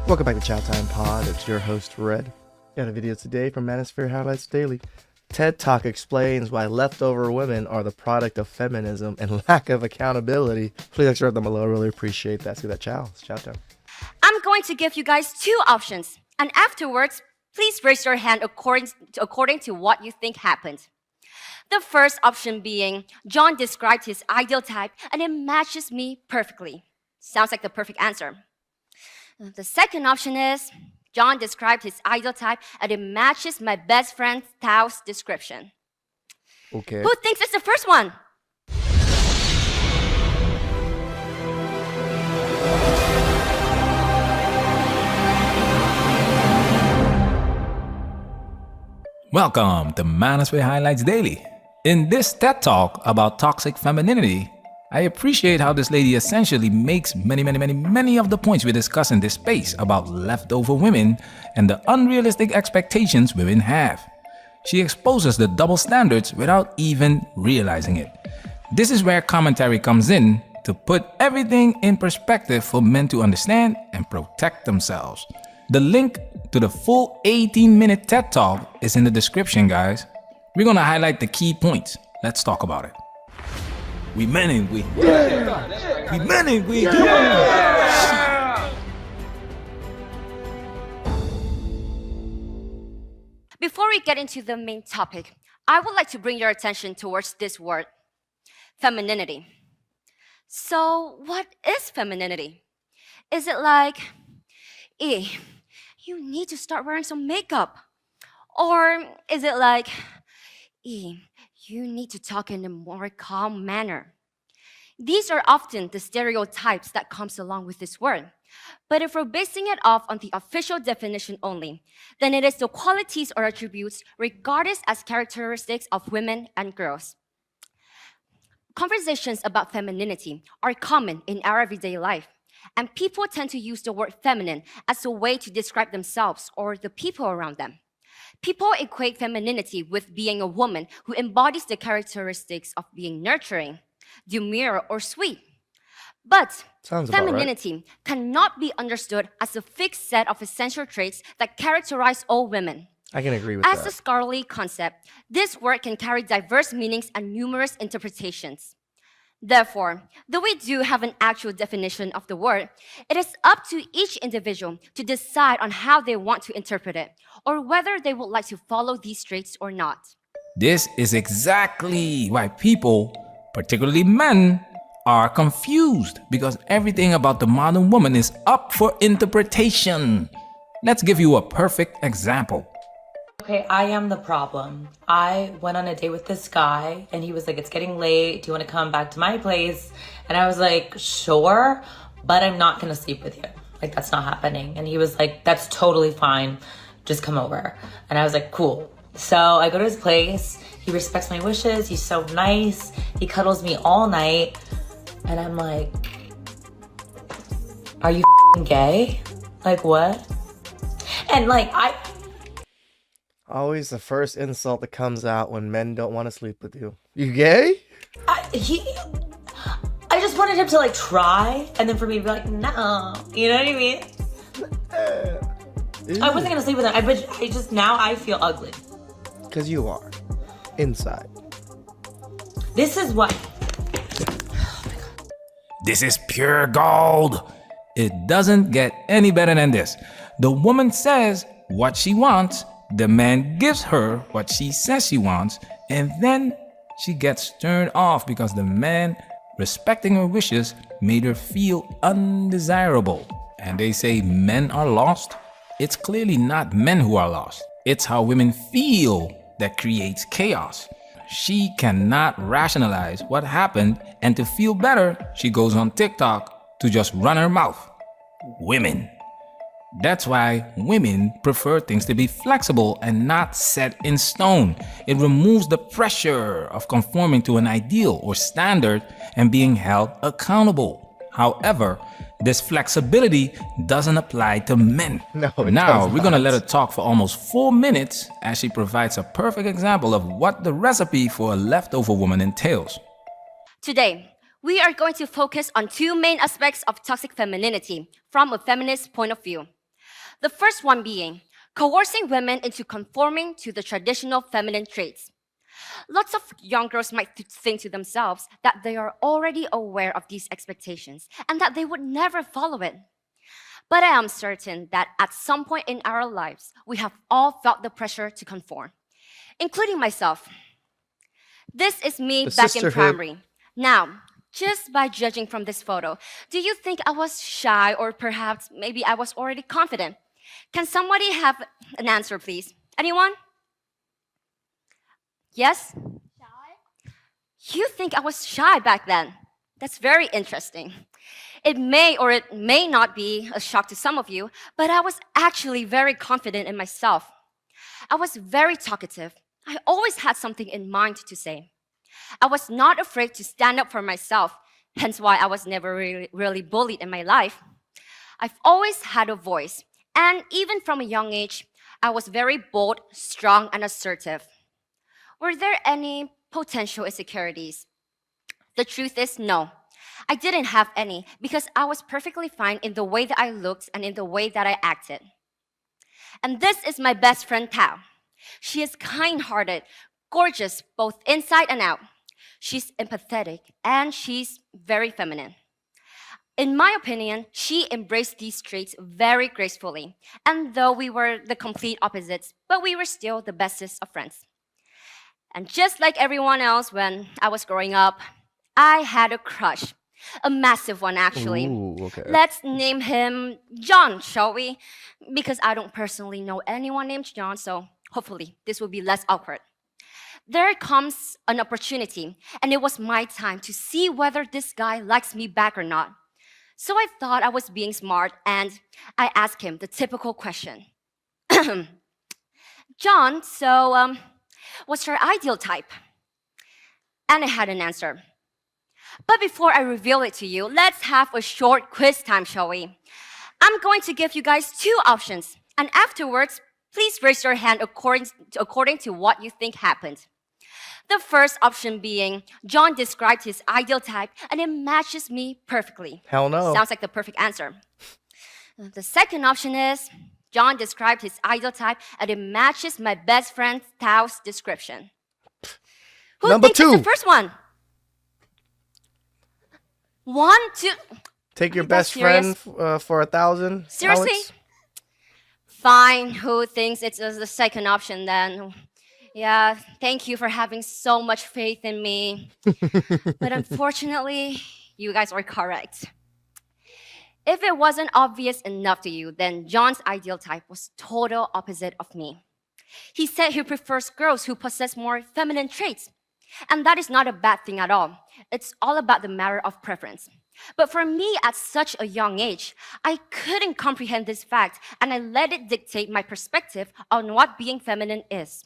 Welcome back to TheChowTimePod. It's your host, Red. Got a video today from Manosphere Highlights Daily. TED Talk explains why leftover women are the product of feminism and lack of accountability. Please extract them below. I really appreciate that. See that chow. It's chow time. I'm going to give you guys two options, and afterwards, please raise your hand according to what you think happened. The first option being, John described his ideal type and it matches me perfectly. Sounds like the perfect answer. The second option is, John described his ideal type and it matches my best friend Tao's description. Okay. Who thinks it's the first one? Welcome to Manosphere Highlights Daily. In this TED Talk about toxic femininity, I appreciate how this lady essentially makes many of the points we discuss in this space about leftover women and the unrealistic expectations women have. She exposes the double standards without even realizing it. This is where commentary comes in to put everything in perspective for men to understand and protect themselves. The link to the full 18-minute TED Talk is in the description, guys. We're gonna highlight the key points. Let's talk about it. We men and we. Yeah. We men and we. Yeah. Before we get into the main topic, I would like to bring your attention towards this word, femininity. So, what is femininity? Is it like, you need to start wearing some makeup? Or is it like, you need to talk in a more calm manner? These are often the stereotypes that comes along with this word. But if we're basing it off on the official definition only, then it is the qualities or attributes regarded as characteristics of women and girls. Conversations about femininity are common in our everyday life, and people tend to use the word feminine as a way to describe themselves or the people around them. People equate femininity with being a woman who embodies the characteristics of being nurturing, demure, or sweet. But femininity cannot be understood as a fixed set of essential traits that characterize all women. I can agree with that. As a scholarly concept, this word can carry diverse meanings and numerous interpretations. Therefore, though we do have an actual definition of the word, it is up to each individual to decide on how they want to interpret it, or whether they would like to follow these traits or not. This is exactly why people, particularly men, are confused, because everything about the modern woman is up for interpretation. Let's give you a perfect example. Okay, I am the problem. I went on a date with this guy and he was like, it's getting late. Do you want to come back to my place? And I was like, sure, but I'm not going to sleep with you. Like, that's not happening. And he was like, that's totally fine. Just come over. And I was like, cool. So I go to his place. He respects my wishes. He's so nice. He cuddles me all night. And I'm like, are you gay? Like, what? And like, Always the first insult that comes out when men don't want to sleep with you. You gay? I just wanted him to like try, and then for me to be like, no, you know what I mean? I wasn't gonna sleep with him. I feel ugly. Because you are. Inside. This is what. This is pure gold. It doesn't get any better than this. The woman says what she wants. The man gives her what she says she wants, and then she gets turned off because the man, respecting her wishes, made her feel undesirable. And they say men are lost. It's clearly not men who are lost. It's how women feel that creates chaos. She cannot rationalize what happened, and to feel better, she goes on TikTok to just run her mouth. Women. That's why women prefer things to be flexible and not set in stone. It removes the pressure of conforming to an ideal or standard and being held accountable. However, this flexibility doesn't apply to men. Now, we're gonna let her talk for almost 4 minutes as she provides a perfect example of what the recipe for a leftover woman entails. Today, we are going to focus on two main aspects of toxic femininity from a feminist point of view: The first one being coercing women into conforming to the traditional feminine traits. Lots of young girls might think to themselves that they are already aware of these expectations and that they would never follow it. But I am certain that at some point in our lives, we have all felt the pressure to conform, including myself. This is me The back in sisterhood. primary. Now, just by judging from this photo, do you think I was shy or perhaps maybe I was already confident? Can somebody have an answer, please? Anyone? Yes? You think I was shy back then? That's very interesting. It may or it may not be a shock to some of you, but I was actually very confident in myself. I was very talkative. I always had something in mind to say. I was not afraid to stand up for myself, hence why I was never really bullied in my life. I've always had a voice, and even from a young age, I was very bold, strong, and assertive. Were there any potential insecurities? The truth is, no. I didn't have any because I was perfectly fine in the way that I looked and in the way that I acted. And this is my best friend, Tao. She is kind-hearted, gorgeous, both inside and out. She's empathetic, and she's very feminine. In my opinion, she embraced these traits very gracefully. And though we were the complete opposites, but we were still the bestest of friends. And just like everyone else when I was growing up, I had a crush. A massive one, actually. Ooh, okay. Let's name him John, shall we? Because I don't personally know anyone named John, so hopefully this will be less awkward. There comes an opportunity, and it was my time to see whether this guy likes me back or not. So I thought I was being smart, and I asked him the typical question. John, so what's your ideal type? And I had an answer. But before I reveal it to you, let's have a short quiz time, shall we? I'm going to give you guys two options, and afterwards, please raise your hand according to what you think happened. The first option being, John described his ideal type, and it matches me perfectly. Hell no. Sounds like the perfect answer. The second option is, John described his ideal type, and it matches my best friend Tao's description. Who Number thinks it's two. the first one? 1, 2. Take your you guys best friend serious? for 1,000. Seriously? Alex? Fine. Who thinks it's the second option then? Yeah, thank you for having so much faith in me. But unfortunately, you guys are correct. If it wasn't obvious enough to you, then John's ideal type was total opposite of me. He said he prefers girls who possess more feminine traits. And that is not a bad thing at all. It's all about the matter of preference. But for me, at such a young age, I couldn't comprehend this fact, and I let it dictate my perspective on what being feminine is.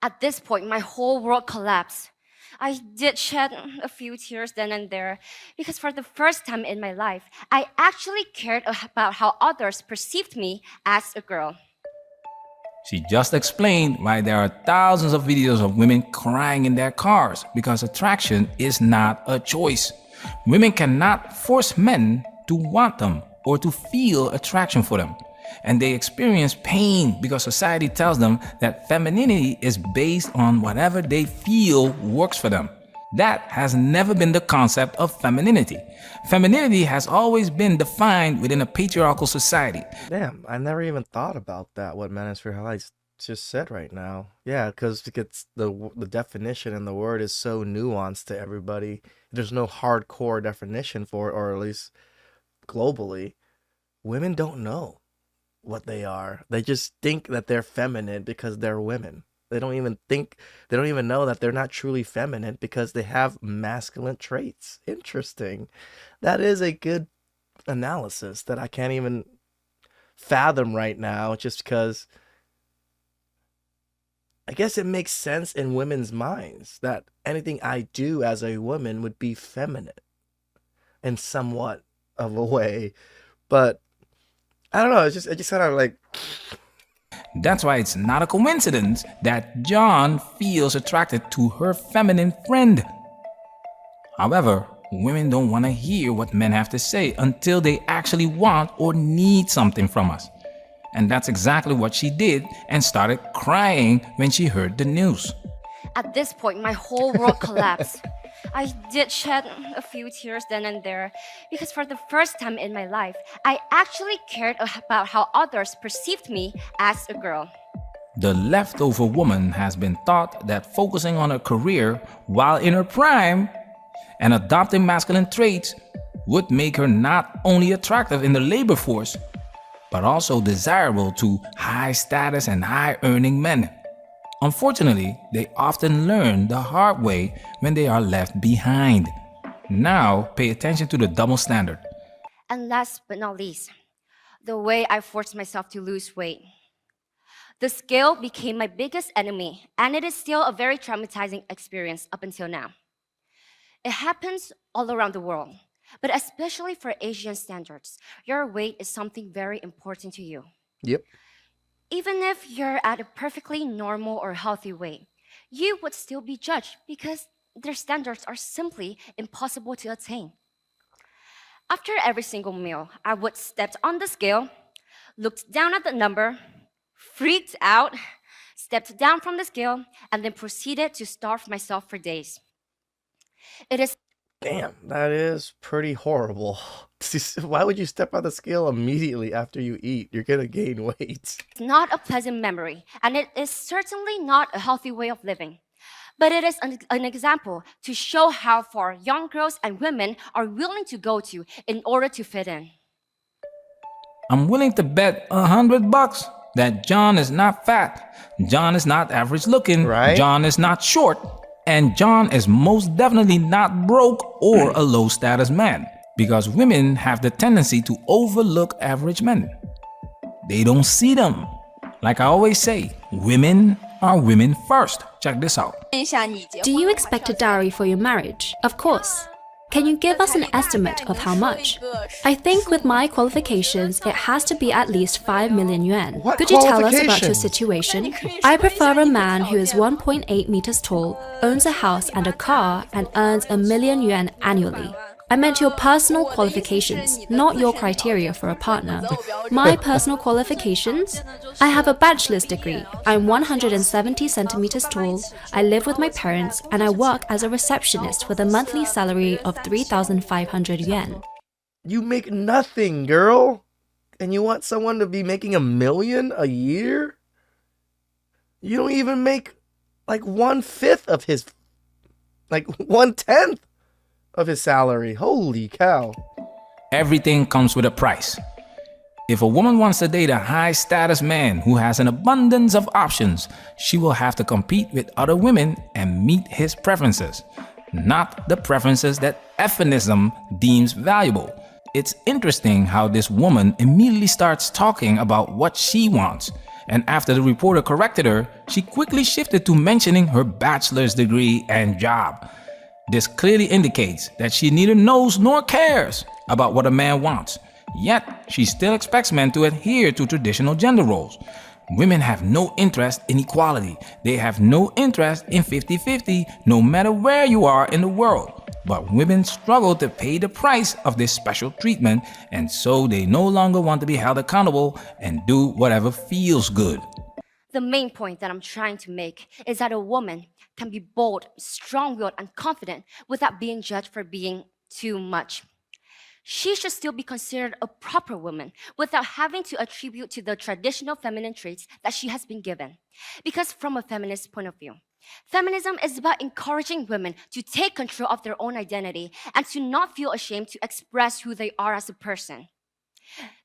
At this point, my whole world collapsed. I did shed a few tears then and there, because for the first time in my life, I actually cared about how others perceived me as a girl. She just explained why there are thousands of videos of women crying in their cars because attraction is not a choice. Women cannot force men to want them or to feel attraction for them. And they experience pain because society tells them that femininity is based on whatever they feel works for them. That has never been the concept of femininity. Femininity has always been defined within a patriarchal society. Damn, I never even thought about that, what Manosphere Highlights just said right now. Yeah, because the definition and the word is so nuanced to everybody. There's no hardcore definition for it, or at least globally. Women don't know what they are. They just think that they're feminine because they're women. They don't even know that they're not truly feminine because they have masculine traits. Interesting. That is a good analysis that I can't even fathom right now, just because I guess it makes sense in women's minds that anything I do as a woman would be feminine in somewhat of a way. But I don't know, it just kind of like... That's why it's not a coincidence that John feels attracted to her feminine friend. However, women don't want to hear what men have to say until they actually want or need something from us. And that's exactly what she did and started crying when she heard the news. At this point, my whole world collapsed. I did shed a few tears then and there because for the first time in my life, I actually cared about how others perceived me as a girl. The leftover woman has been taught that focusing on her career while in her prime and adopting masculine traits would make her not only attractive in the labor force, but also desirable to high status and high earning men. Unfortunately, they often learn the hard way when they are left behind. Now, pay attention to the double standard. And last but not least, the way I forced myself to lose weight. The scale became my biggest enemy, and it is still a very traumatizing experience up until now. It happens all around the world, but especially for Asian standards, your weight is something very important to you. Yep. Even if you're at a perfectly normal or healthy weight, you would still be judged because their standards are simply impossible to attain. After every single meal, I would step on the scale, looked down at the number, freaked out, stepped down from the scale, and then proceeded to starve myself for days. It is Damn, that is pretty horrible. Why would you step on the scale immediately after you eat? You're gonna gain weight. not a pleasant memory, and it is certainly not a healthy way of living. But it is an example to show how far young girls and women are willing to go to in order to fit in. I'm willing to bet $100 that John is not fat, John is not average looking, Right? John is not short, and John is most definitely not broke or a low status man. Because women have the tendency to overlook average men. They don't see them. Like I always say, women are women first. Check this out. Do you expect a dowry for your marriage? Of course. Can you give us an estimate of how much? I think with my qualifications, it has to be at least 5 million yuan. What Could you tell us about your qualifications? situation? I prefer a man who is 1.8 meters tall, owns a house and a car, and earns 1 million yuan annually. I meant your personal qualifications, not your criteria for a partner. My personal qualifications? I have a bachelor's degree. I'm 170 centimeters tall. I live with my parents and I work as a receptionist with a monthly salary of 3,500 yuan. You make nothing, girl. And you want someone to be making $1 million a year? You don't even make like 1/5 of his, like 1/10 of his salary. Holy cow. Everything comes with a price. If a woman wants to date a high status man who has an abundance of options, she will have to compete with other women and meet his preferences, not the preferences that feminism deems valuable. It's interesting how this woman immediately starts talking about what she wants. And after the reporter corrected her, she quickly shifted to mentioning her bachelor's degree and job. This clearly indicates that she neither knows nor cares about what a man wants. Yet, she still expects men to adhere to traditional gender roles. Women have no interest in equality. They have no interest in 50-50, no matter where you are in the world. But women struggle to pay the price of this special treatment, and so they no longer want to be held accountable and do whatever feels good. The main point that I'm trying to make is that a woman can be bold, strong-willed, and confident without being judged for being too much. She should still be considered a proper woman without having to attribute to the traditional feminine traits that she has been given. Because from a feminist point of view, feminism is about encouraging women to take control of their own identity and to not feel ashamed to express who they are as a person.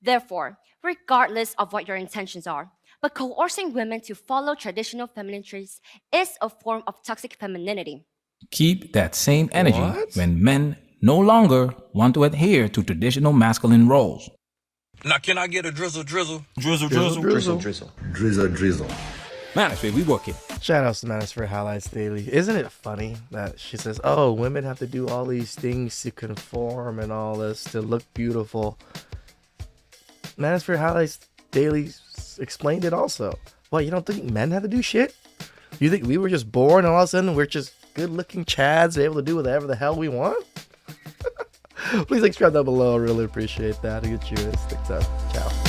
Therefore, regardless of what your intentions are, but coercing women to follow traditional feminine traits is a form of toxic femininity. Keep that same energy What? when men no longer want to adhere to traditional masculine roles. Now, can I get a drizzle, drizzle? Drizzle. Drizzle. Manosphere, we working. Shout outs to Manosphere Highlights Daily. Isn't it funny that she says, oh, women have to do all these things to conform and all this to look beautiful? Manosphere Highlights Daily explained it also. What, you don't think men have to do shit? You think we were just born and all of a sudden we're just good looking chads able to do whatever the hell we want? Please subscribe down below. I really appreciate that. I'll get you a stick up. Ciao.